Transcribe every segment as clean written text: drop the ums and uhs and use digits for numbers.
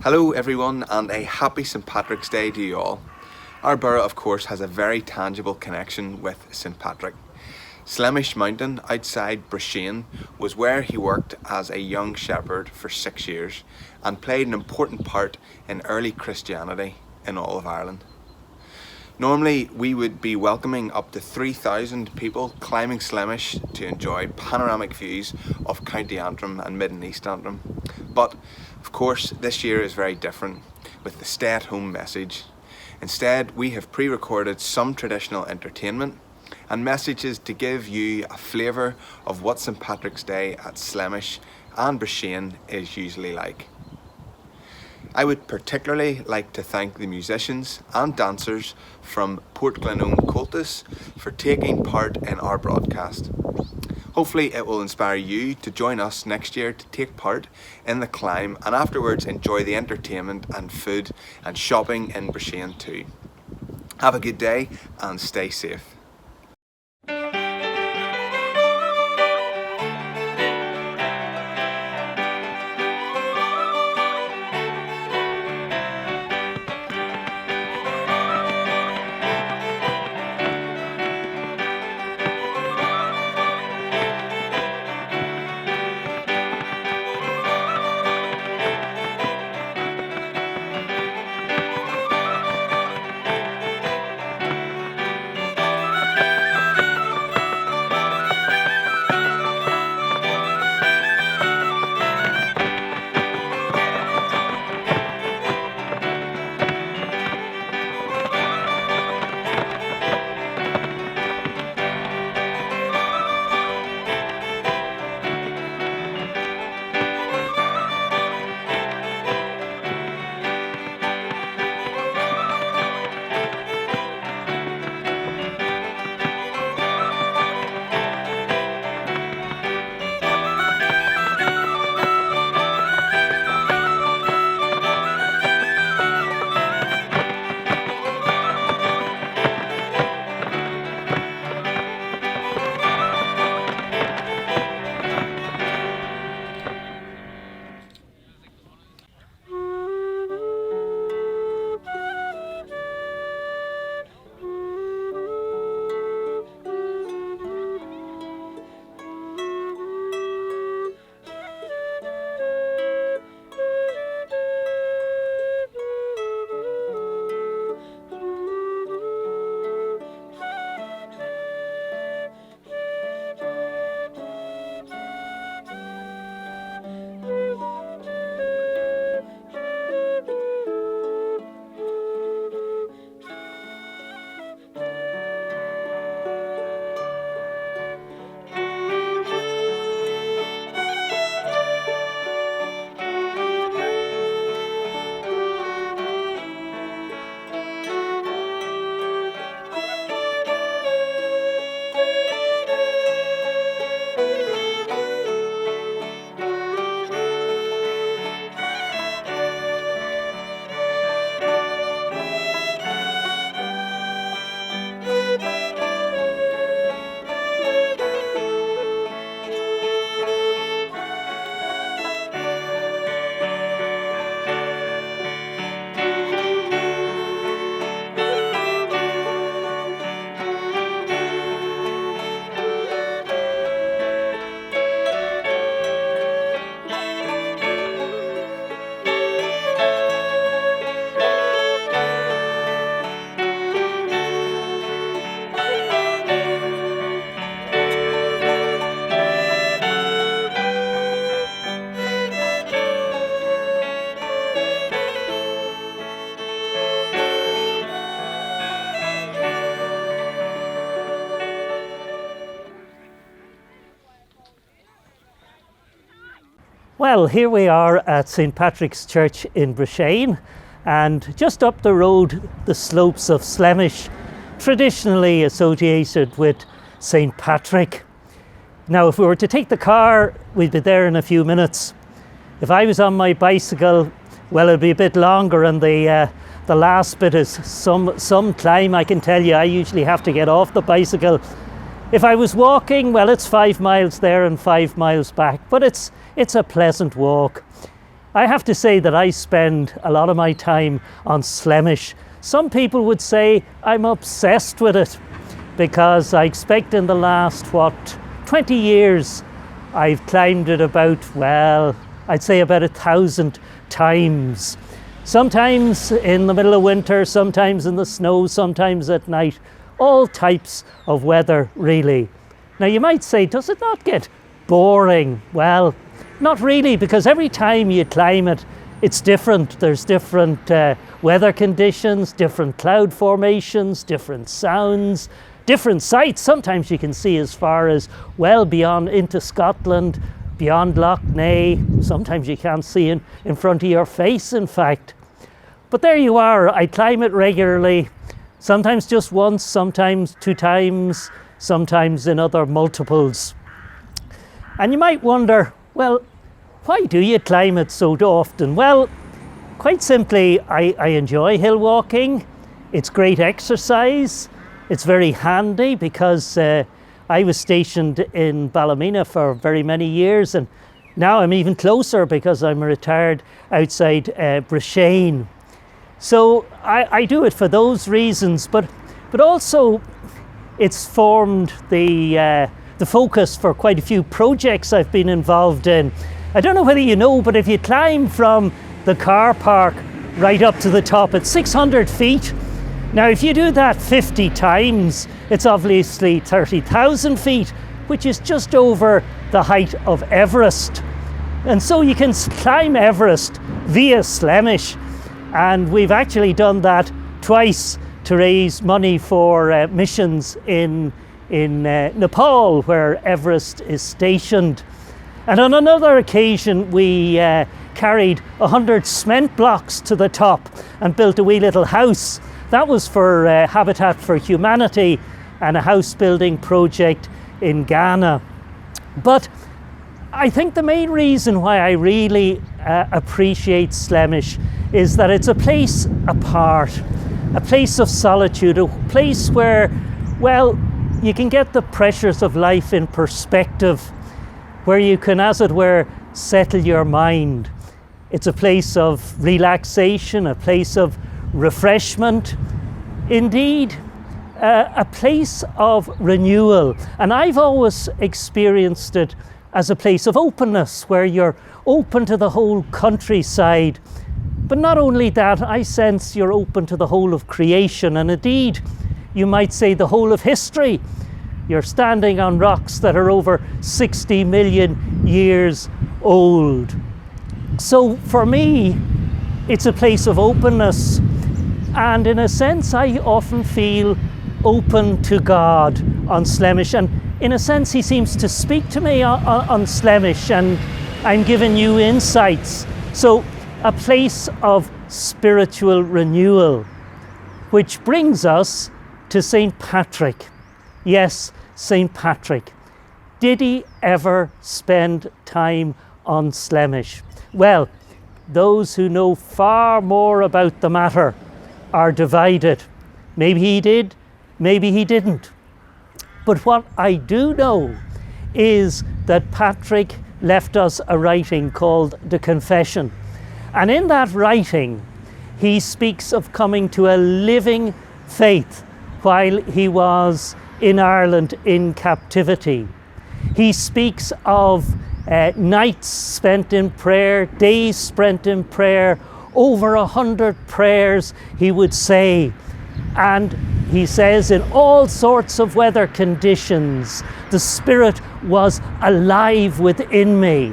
Hello everyone, and a happy St Patrick's Day to you all. Our borough of course has a very tangible connection with St Patrick. Slemish Mountain outside Broughshane was where he worked as a young shepherd for 6 years and played an important part in early Christianity in all of Ireland. Normally we would be welcoming up to 3,000 people climbing Slemish to enjoy panoramic views of County Antrim and Mid and East Antrim. But of course this year is very different with the stay-at-home message. Instead we have pre-recorded some traditional entertainment and messages to give you a flavour of what St Patrick's Day at Slemish and Broughshane is usually like. I would particularly like to thank the musicians and dancers from Portglenone Comhaltas for taking part in our broadcast. Hopefully it will inspire you to join us next year to take part in the climb and afterwards enjoy the entertainment and food and shopping in Broughshane too. Have a good day and stay safe. Well, here we are at St Patrick's Church in Broughshane, and just up the road the slopes of Slemish, traditionally associated with St Patrick. Now if we were to take the car, we'd be there in a few minutes. If I was on my bicycle, well, it'd be a bit longer, and the last bit is some climb. I can tell you, I usually have to get off the bicycle. If I was walking, well, it's 5 miles there and 5 miles back, but it's a pleasant walk. I have to say that I spend a lot of my time on Slemish. Some people would say I'm obsessed with it, because I expect in the last, 20 years, I've climbed it about, well, I'd say about 1,000 times. Sometimes in the middle of winter, sometimes in the snow, sometimes at night, all types of weather really. Now you might say, does it not get boring? Well, not really, because every time you climb it, it's different. There's different weather conditions, different cloud formations, different sounds, different sights. Sometimes you can see as far as well beyond into Scotland, beyond Loch Ness. Sometimes you can't see in front of your face, in fact. But there you are. I climb it regularly, sometimes just once, sometimes 2 times, sometimes in other multiples. And you might wonder, well, why do you climb it so often? Well, quite simply, I enjoy hill walking. It's great exercise. It's very handy because I was stationed in Ballymena for very many years, and now I'm even closer because I'm retired outside Broughshane. So I do it for those reasons, but also it's formed the focus for quite a few projects I've been involved in. I don't know whether you know, but if you climb from the car park right up to the top at 600 feet, now if you do that 50 times, it's obviously 30,000 feet, which is just over the height of Everest. And so you can climb Everest via Slemish, and we've actually done that twice to raise money for missions in Nepal, where Everest is stationed. And on another occasion, we carried 100 cement blocks to the top and built a wee little house. That was for Habitat for Humanity and a house building project in Ghana. But I think the main reason why I really appreciate Slemish is that it's a place apart, a place of solitude, a place where, well, you can get the pressures of life in perspective, where you can, as it were, settle your mind. It's a place of relaxation, a place of refreshment, indeed, a place of renewal. And I've always experienced it as a place of openness, where you're open to the whole countryside. But not only that, I sense you're open to the whole of creation, and indeed, you might say the whole of history. You're standing on rocks that are over 60 million years old. So for me, it's a place of openness. And in a sense, I often feel open to God on Slemish. And in a sense, he seems to speak to me on Slemish, and I'm giving you insights. So a place of spiritual renewal, which brings us to St. Patrick. Yes, St. Patrick. Did he ever spend time on Slemish? Well, those who know far more about the matter are divided. Maybe he did, maybe he didn't. But what I do know is that Patrick left us a writing called the Confession. And in that writing, he speaks of coming to a living faith while he was in Ireland in captivity. He speaks of nights spent in prayer, days spent in prayer, over 100 prayers he would say. And he says in all sorts of weather conditions, the Spirit was alive within me.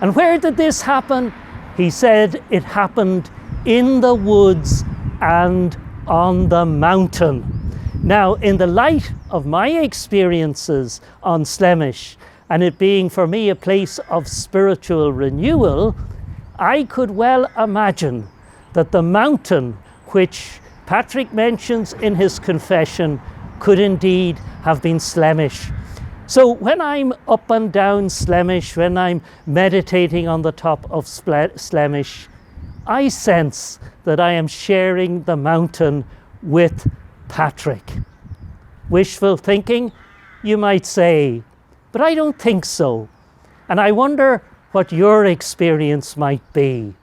And where did this happen? He said it happened in the woods and on the mountain. Now, in the light of my experiences on Slemish, and it being for me a place of spiritual renewal, I could well imagine that the mountain which Patrick mentions in his confession could indeed have been Slemish. So when I'm up and down Slemish, when I'm meditating on the top of Slemish, I sense that I am sharing the mountain with Patrick. Wishful thinking, you might say, but I don't think so. And I wonder what your experience might be.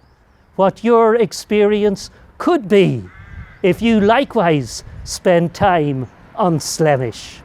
what your experience could be if you likewise spend time on Slemish.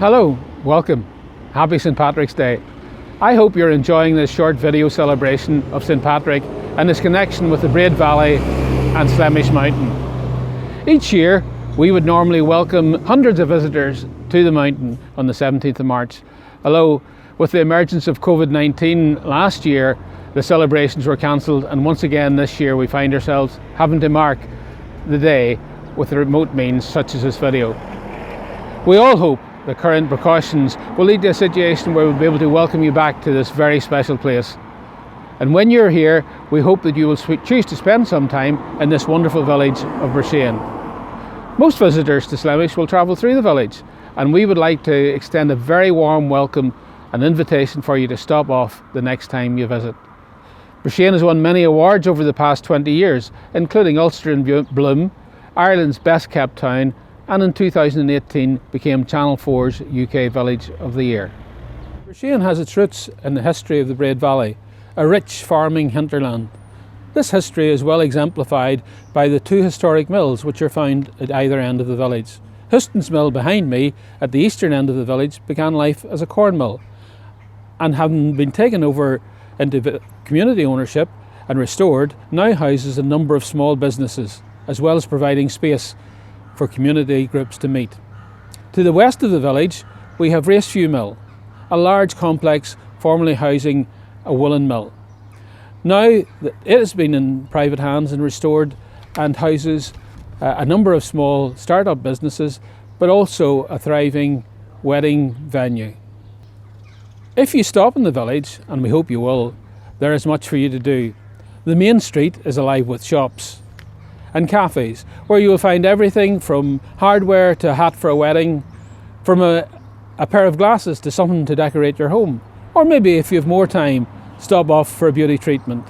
Hello, welcome. Happy St. Patrick's Day. I hope you're enjoying this short video celebration of St. Patrick and its connection with the Braid Valley and Slemish Mountain. Each year, we would normally welcome hundreds of visitors to the mountain on the 17th of March. Although, with the emergence of COVID-19 last year, the celebrations were cancelled, and once again this year we find ourselves having to mark the day with remote means such as this video. We all hope the current precautions will lead to a situation where we'll be able to welcome you back to this very special place. And when you're here, we hope that you will choose to spend some time in this wonderful village of Broughshane. Most visitors to Slemish will travel through the village, and we would like to extend a very warm welcome and invitation for you to stop off the next time you visit. Broughshane has won many awards over the past 20 years, including Ulster in Bloom, Ireland's Best Kept Town, and in 2018 became Channel 4's UK Village of the Year. Broughshane has its roots in the history of the Braid Valley, a rich farming hinterland. This history is well exemplified by the two historic mills which are found at either end of the village. Houston's mill behind me at the eastern end of the village began life as a corn mill, and having been taken over into community ownership and restored, now houses a number of small businesses, as well as providing space for community groups to meet. To the west of the village, we have Raceview Mill, a large complex formerly housing a woolen mill. Now it has been in private hands and restored and houses a number of small start-up businesses, but also a thriving wedding venue. If you stop in the village, and we hope you will, there is much for you to do. The main street is alive with shops and cafes, where you will find everything from hardware to a hat for a wedding, from a pair of glasses to something to decorate your home. Or maybe if you have more time, stop off for a beauty treatment.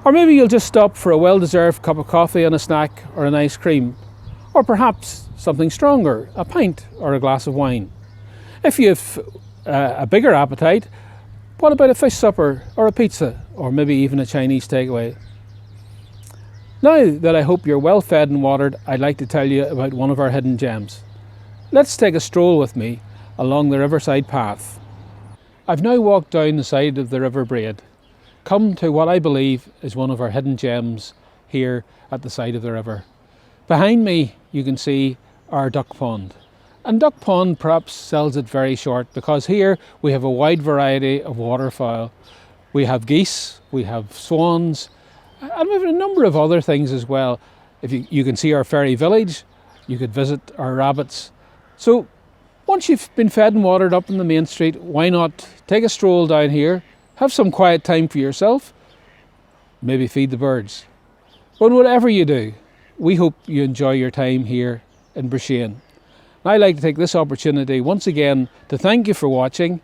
Or maybe you'll just stop for a well-deserved cup of coffee and a snack or an ice cream. Or perhaps something stronger, a pint or a glass of wine. If you have a bigger appetite, what about a fish supper or a pizza, or maybe even a Chinese takeaway? Now that I hope you're well fed and watered, I'd like to tell you about one of our hidden gems. Let's take a stroll with me along the riverside path. I've now walked down the side of the River Braid, come to what I believe is one of our hidden gems here at the side of the river. Behind me you can see our duck pond. And Duck Pond perhaps sells it very short, because here we have a wide variety of waterfowl. We have geese, we have swans, and we have a number of other things as well. If you can see our fairy village, you could visit our rabbits. So once you've been fed and watered up in the main street, why not take a stroll down here, have some quiet time for yourself, maybe feed the birds. But whatever you do, we hope you enjoy your time here in Broughshane. I'd like to take this opportunity once again to thank you for watching,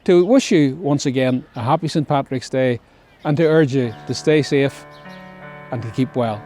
to wish you once again a happy St. Patrick's Day, and to urge you to stay safe and to keep well.